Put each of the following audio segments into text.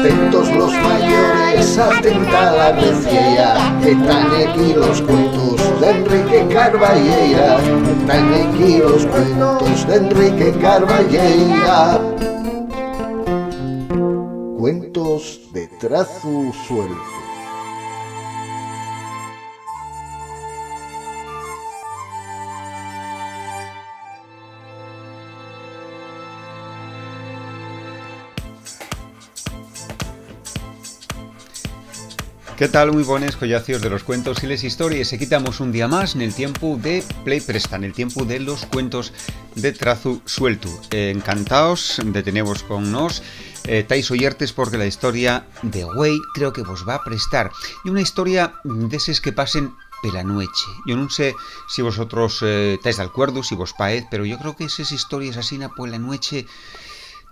Atentos los mayores, atenta la reciera, que están aquí los cuentos de Enrique Carballeira. Están aquí los cuentos de Enrique Carballeira. Cuentos de trazo suelto. ¿Qué tal? Muy buenos collacios de los cuentos y las historias. Se quitamos un día más en el tiempo de Play Presta, en el tiempo de los cuentos de trazo suelto. Encantados de teneros con nos. Tais oyertes porque la historia de güey creo que vos va a prestar. Y una historia de esas que pasen pela noche. Yo no sé si vosotros estáis de acuerdo, si vos paez, pero yo creo que esas historias así por la noche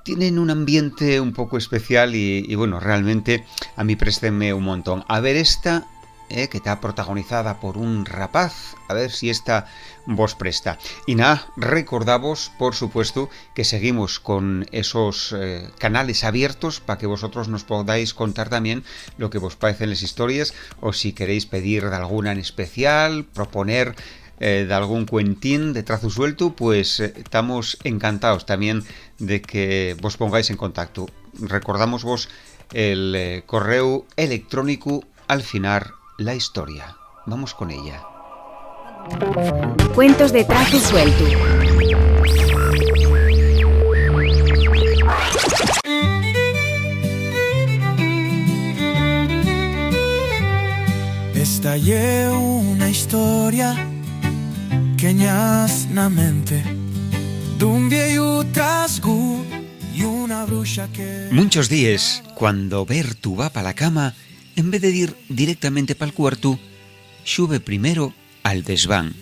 tienen un ambiente un poco especial y bueno, realmente a mí préstenme un montón. A ver esta, que está protagonizada por un rapaz, a ver si esta vos presta. Y nada, recordamos, por supuesto, que seguimos con esos canales abiertos para que vosotros nos podáis contar también lo que vos parecen las historias, o si queréis pedir de alguna en especial, proponer de algún cuentín de trazo suelto, pues estamos encantados también de que vos pongáis en contacto. Recordamos vos el correo electrónico al final la historia. Vamos con ella. Cuentos de trazo suelto. Estallé una historia que ñas na mente d'un viejo trasgu y una bruxa que... Muchos días, cuando Bertu va pa la cama, en vez de ir directamente pa'l cuarto, sube primero al desván.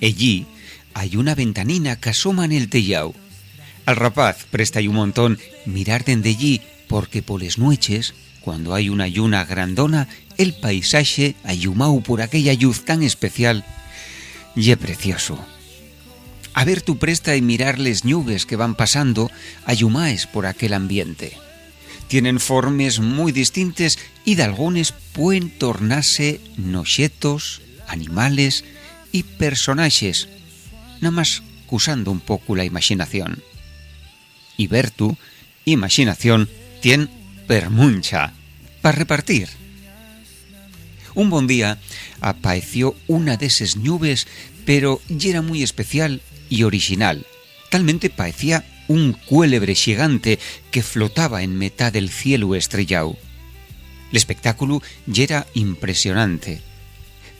Allí hay una ventanina que asoma en el tellao. Al rapaz presta un montón mirar dende allí porque por les noches, cuando hay una lluna grandona, el paisaje ayumao por aquella luz tan especial y precioso. A ver tú presta y mirar les nubes que van pasando ayumaes por aquel ambiente. Tienen formas muy distintas y de algunos pueden tornarse noxetos, animales y personajes, nada más usando un poco la imaginación. Y ver tú, imaginación, tiene permuncha para repartir. Un buen día apareció una de esas nubes, pero ya era muy especial y original. Talmente parecía un cuélebre gigante que flotaba en mitad del cielo estrellado. El espectáculo ya era impresionante.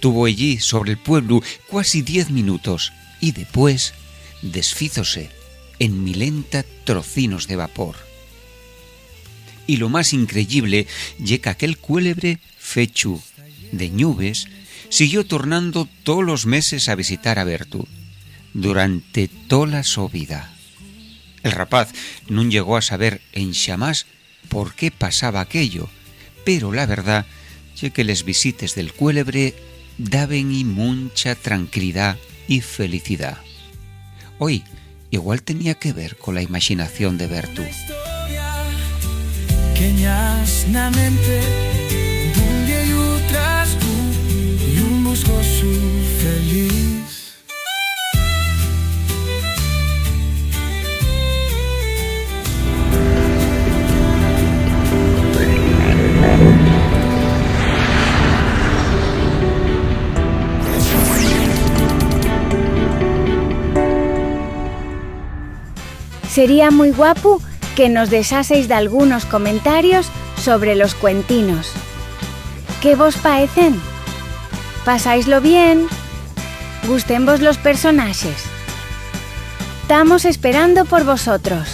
Tuvo allí sobre el pueblo casi 10 minutos y después desfízose en milenta trocinos de vapor. Y lo más increíble ye que aquel cuélebre fechu de nubes siguió tornando todos los meses a visitar a Bertu durante toda su vida. El rapaz no llegó a saber en xamás por qué pasaba aquello, pero la verdad es que les visites del cuélebre daban y mucha tranquilidad y felicidad. Hoy igual tenía que ver con la imaginación de Bertu. Que ñas na mente d'un viejo trasgu y un musgo feliz. Sería muy guapo que nos dejaseis de algunos comentarios sobre los cuentinos. ¿Qué vos parecen? ¿Pasáislo bien? ¿Gusten vos los personajes? Estamos esperando por vosotros.